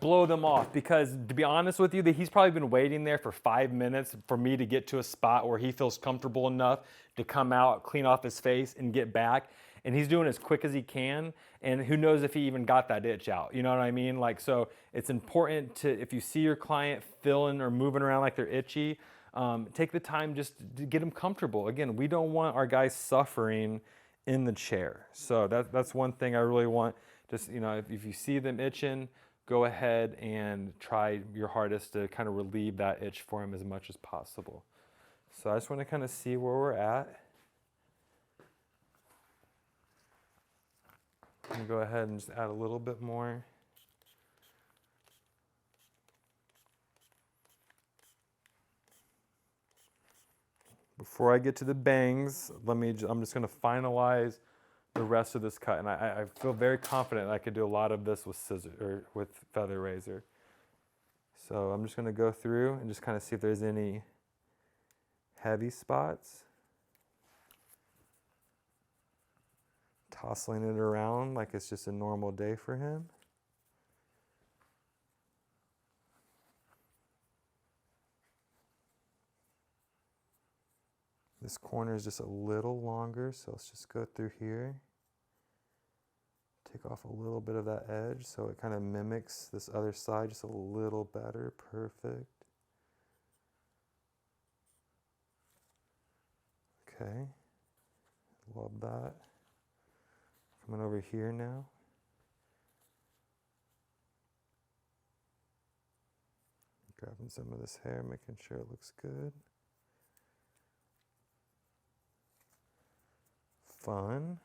Blow them off, because to be honest with you, he's probably been waiting there for 5 minutes for me to get to a spot where he feels comfortable enough to come out, clean off his face, and get back. And he's doing as quick as he can, and who knows if he even got that itch out. You know what I mean? Like, so it's important to, if you see your client feeling or moving around like they're itchy, take the time just to get them comfortable. Again, we don't want our guys suffering in the chair. So that's one thing I really want. Just, you know, if you see them itching, go ahead and try your hardest to kind of relieve that itch for him as much as possible. So I just want to kind of see where we're at. I'm going to go ahead and just add a little bit more. Before I get to the bangs, I'm just going to finalize the rest of this cut, and I feel very confident I could do a lot of this with scissors or with feather razor. So I'm just going to go through and just kind of see if there's any heavy spots. Tossing it around like it's just a normal day for him. This corner is just a little longer, so let's just go through here. Take off a little bit of that edge so it kind of mimics this other side just a little better. Perfect. Okay, love that. Coming over here now. Grabbing some of this hair, making sure it looks good. Fun.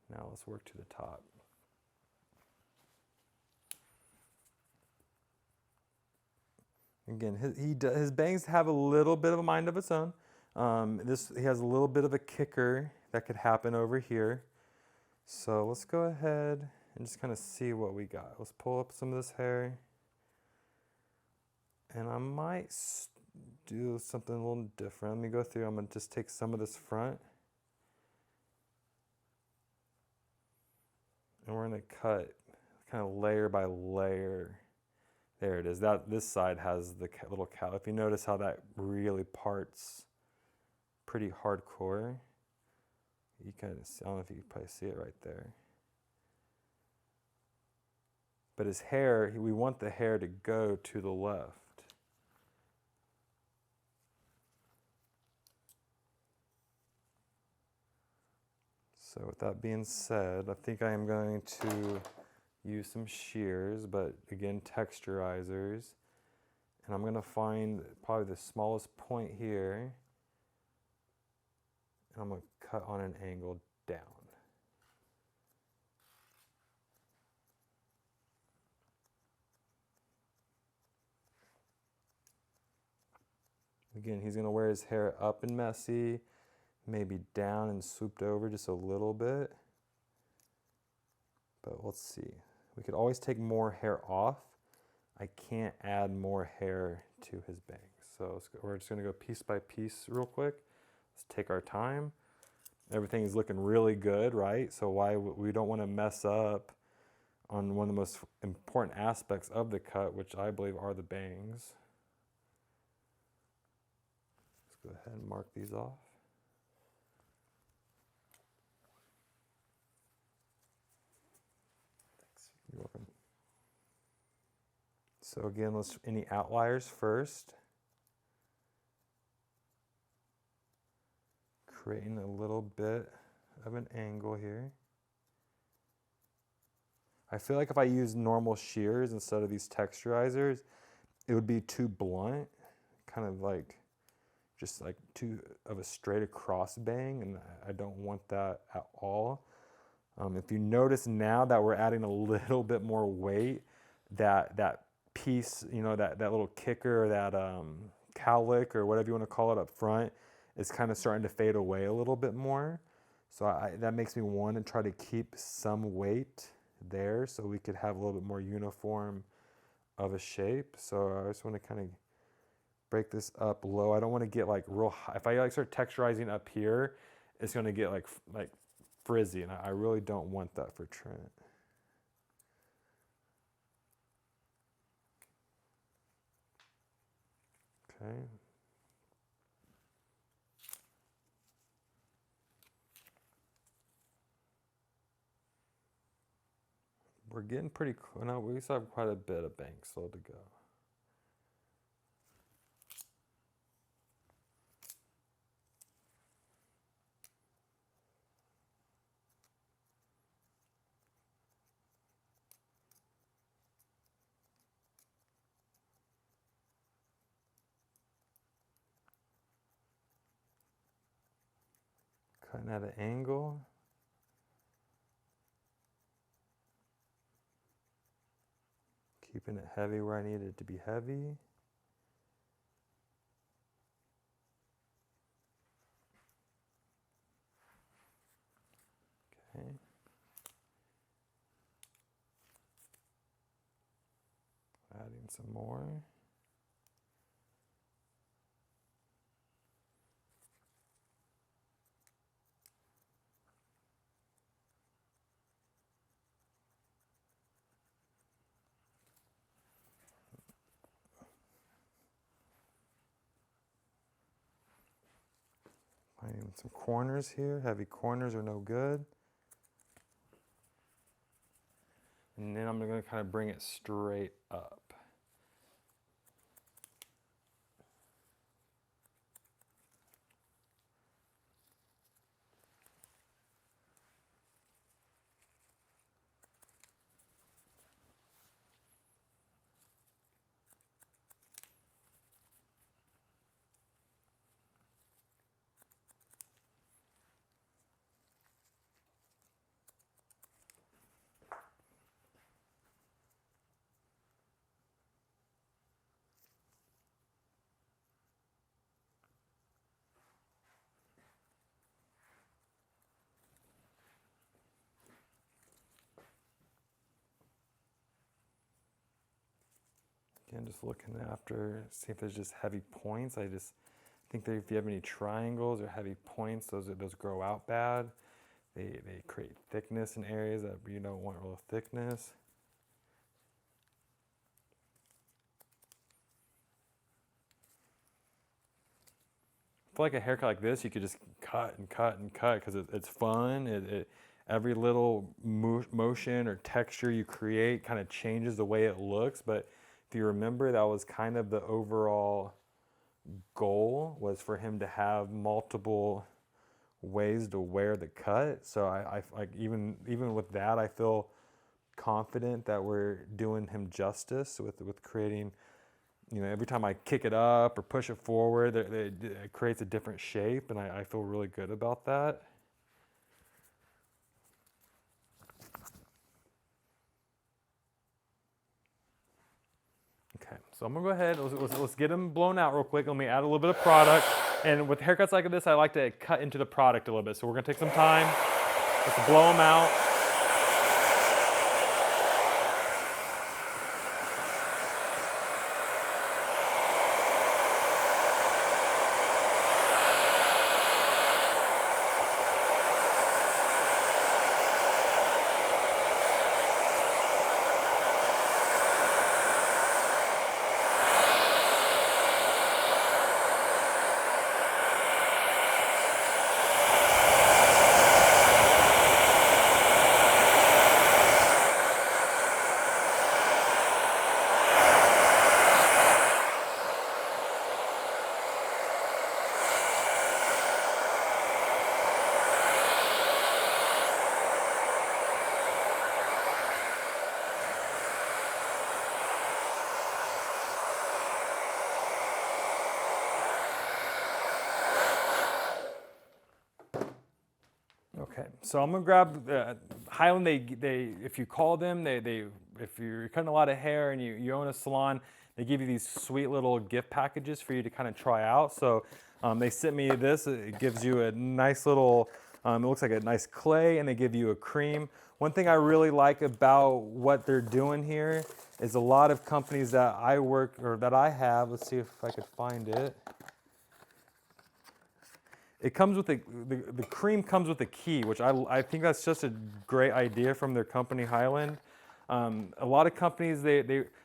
Now let's work to the top. Again, his bangs have a little bit of a mind of its own. He has a little bit of a kicker that could happen over here. So let's go ahead and just kind of see what we got. Let's pull up some of this hair. And I might do something a little different. Let me go through. I'm going to just take some of this front. And we're going to cut kind of layer by layer. There it is. This side has the little cow. If you notice how that really parts pretty hardcore, you kind of see, I don't know if you can probably see it right there. But his hair, we want the hair to go to the left. So with that being said, I think I am going to use some shears, but again, texturizers. And I'm going to find probably the smallest point here. And I'm going to cut on an angle down. Again, he's going to wear his hair up and messy, maybe down and swooped over just a little bit. But let's see. We could always take more hair off. I can't add more hair to his bangs. So we're just going to go piece by piece real quick. Let's take our time. Everything is looking really good, right? So we don't want to mess up on one of the most important aspects of the cut, which I believe are the bangs. Let's go ahead and mark these off. You're welcome. So again, any outliers first. Creating a little bit of an angle here. I feel like if I use normal shears instead of these texturizers, it would be too blunt, kind of like just like too of a straight across bang, and I don't want that at all. If you notice now that we're adding a little bit more weight, that piece, you know, that little kicker, or that cowlick, or whatever you want to call it up front, is kind of starting to fade away a little bit more. So that makes me want to try to keep some weight there so we could have a little bit more uniform of a shape. So I just want to kind of break this up low. I don't want to get like real high. If I like start texturizing up here, it's going to get like frizzy, and I really don't want that for Trent. Okay. We're getting pretty close. No, we still have quite a bit of bank still to go. cutting at an angle. Keeping it heavy where I need it to be heavy. Okay. Adding some more. Finding some corners here. Heavy corners are no good. And then I'm going to kind of bring it straight up. Again, just looking after, see if there's just heavy points. I just think that if you have any triangles or heavy points, those grow out bad. They create thickness in areas that you don't want real thickness. I feel like a haircut like this, you could just cut and cut and cut because it's fun. Every little motion or texture you create kind of changes the way it looks. But if you remember, that was kind of the overall goal, was for him to have multiple ways to wear the cut. So I like even with that, I feel confident that we're doing him justice with creating, you know, every time I kick it up or push it forward, it creates a different shape, and I feel really good about that. Okay, so I'm gonna go ahead, let's get them blown out real quick. Let me add a little bit of product. And with haircuts like this, I like to cut into the product a little bit. So we're gonna take some time, let's blow them out. Okay, so I'm gonna grab Highland. They if you call them, if you're cutting a lot of hair and you own a salon, they give you these sweet little gift packages for you to kind of try out. So they sent me this. It gives you a nice little. It looks like a nice clay, and they give you a cream. One thing I really like about what they're doing here is a lot of companies that I work or that I have. Let's see if I could find it. It comes with the cream comes with a key, which I think that's just a great idea from their company, Highland. A lot of companies, they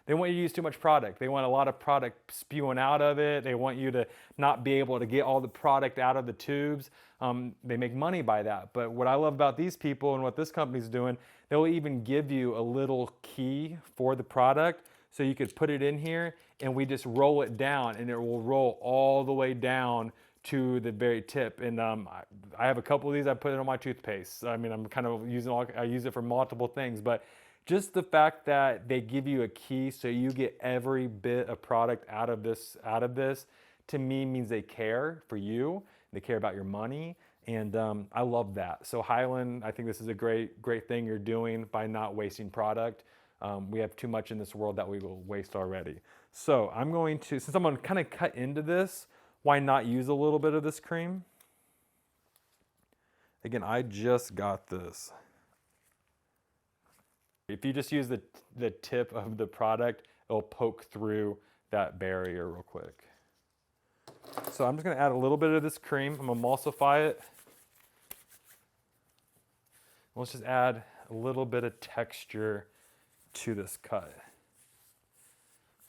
want you to use too much product. They want a lot of product spewing out of it. They want you to not be able to get all the product out of the tubes. They make money by that. But what I love about these people and what this company's doing, they'll even give you a little key for the product, so you could put it in here and we just roll it down, and it will roll all the way down to the very tip. And I have a couple of these. I put it on my toothpaste. I mean, I'm kind of I use it for multiple things, but just the fact that they give you a key so you get every bit of product out of this, to me means they care for you. They care about your money, And I love that. So Highland, I think this is a great thing you're doing by not wasting product. We have too much in this world that we will waste already. So I'm going to, since I'm going to kind of cut into this, why not use a little bit of this cream? Again, I just got this. If you just use the tip of the product, it'll poke through that barrier real quick. So I'm just going to add a little bit of this cream. I'm going to emulsify it. Let's just add a little bit of texture to this cut.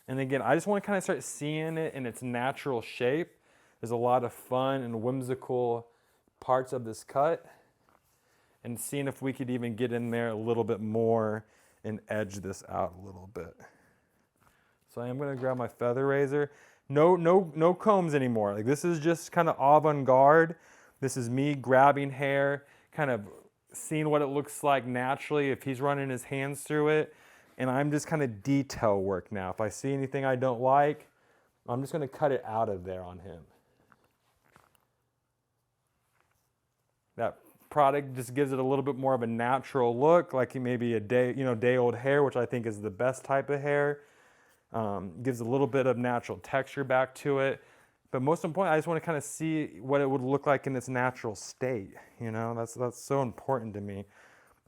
And again, I just want to kind of start seeing it in its natural shape. There's a lot of fun and whimsical parts of this cut, and seeing if we could even get in there a little bit more and edge this out a little bit. So I am going to grab my feather razor. No combs anymore. Like, this is just kind of avant-garde. This is me grabbing hair, kind of seeing what it looks like naturally if he's running his hands through it. And I'm just kind of detail work now. If I see anything I don't like, I'm just going to cut it out of there on him. That product just gives it a little bit more of a natural look, like maybe a day-old hair, which I think is the best type of hair. Gives a little bit of natural texture back to it. But most importantly, I just want to kind of see what it would look like in its natural state. You know, that's so important to me.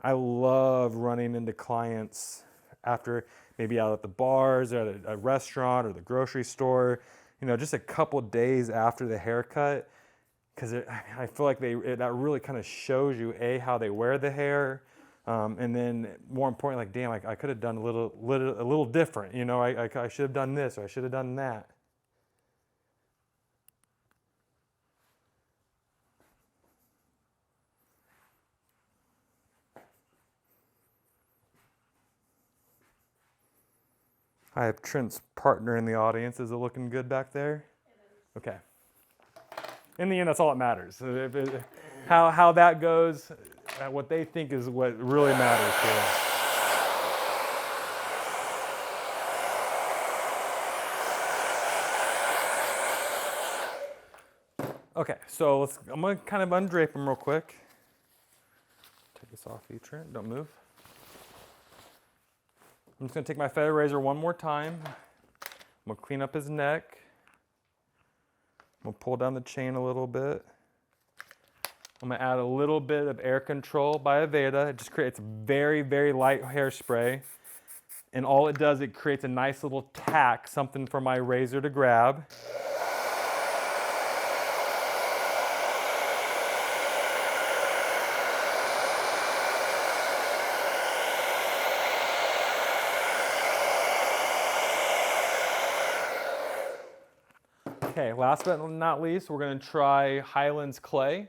I love running into clients after maybe out at the bars or at a restaurant or the grocery store, you know, just a couple days after the haircut, because I feel like that really kind of shows you how they wear the hair, and then more importantly, like, damn, I could have done a little different. You know, I should have done this or I should have done that. I have Trent's partner in the audience. Is it looking good back there? Okay. In the end, that's all that matters. How that goes, what they think is what really matters here. Okay, so I'm going to kind of undrape them real quick. Take this off you, Trent. Don't move. I'm just going to take my feather razor one more time. I'm going to clean up his neck. I'm going to pull down the chain a little bit. I'm going to add a little bit of Air Control by Aveda. It just creates very, very light hairspray. And all it does, it creates a nice little tack, something for my razor to grab. Okay, last but not least, we're going to try Highland's Clay. I'm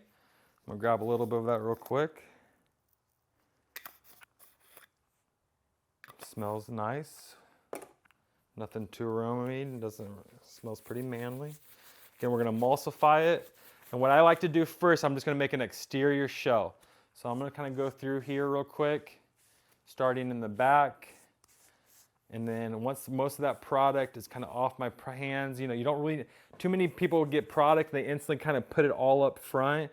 going to grab a little bit of that real quick. Smells nice. Nothing too aromatic. Smells pretty manly. Again, we're going to emulsify it. And what I like to do first, I'm just going to make an exterior shell. So I'm going to kind of go through here real quick, starting in the back. And then once most of that product is kind of off my hands, you know, you don't really, too many people get product, they instantly kind of put it all up front.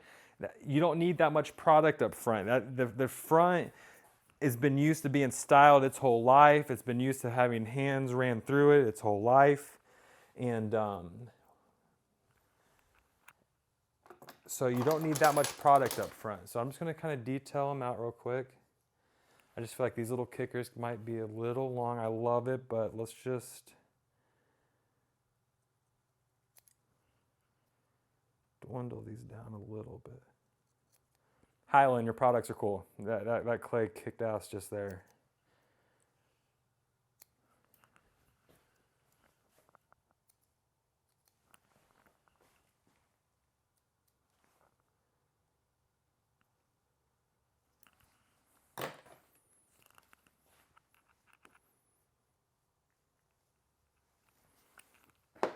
You don't need that much product up front. The front has been used to being styled its whole life. It's been used to having hands ran through it its whole life. And so you don't need that much product up front. So I'm just going to kind of detail them out real quick. I just feel like these little kickers might be a little long. I love it, but let's just dwindle these down a little bit. Highland, your products are cool. That clay kicked ass just there.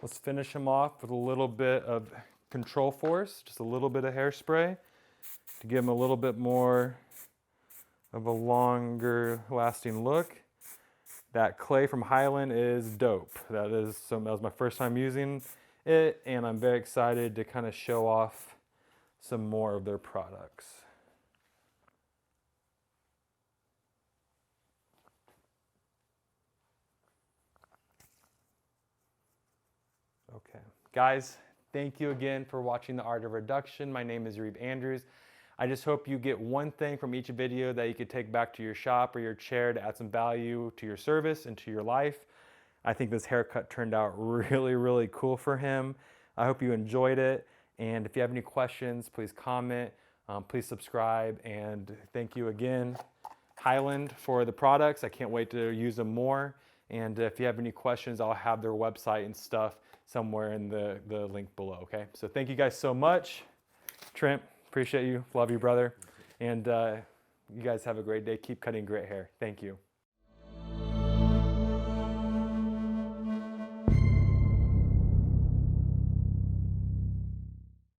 Let's finish them off with a little bit of Control Force, just a little bit of hairspray to give them a little bit more of a longer lasting look. That clay from Highland is dope. That was my first time using it, and I'm very excited to kind of show off some more of their products. Okay, guys, thank you again for watching The Art of Reduction. My name is Reeve Andrews. I just hope you get one thing from each video that you could take back to your shop or your chair to add some value to your service and to your life. I think this haircut turned out really, really cool for him. I hope you enjoyed it. And if you have any questions, please comment, please subscribe, and thank you again, Highland, for the products. I can't wait to use them more. And if you have any questions, I'll have their website and stuff somewhere in the link below, okay? So thank you guys so much. Trent, appreciate you. Love you, brother. And you guys have a great day. Keep cutting great hair. Thank you.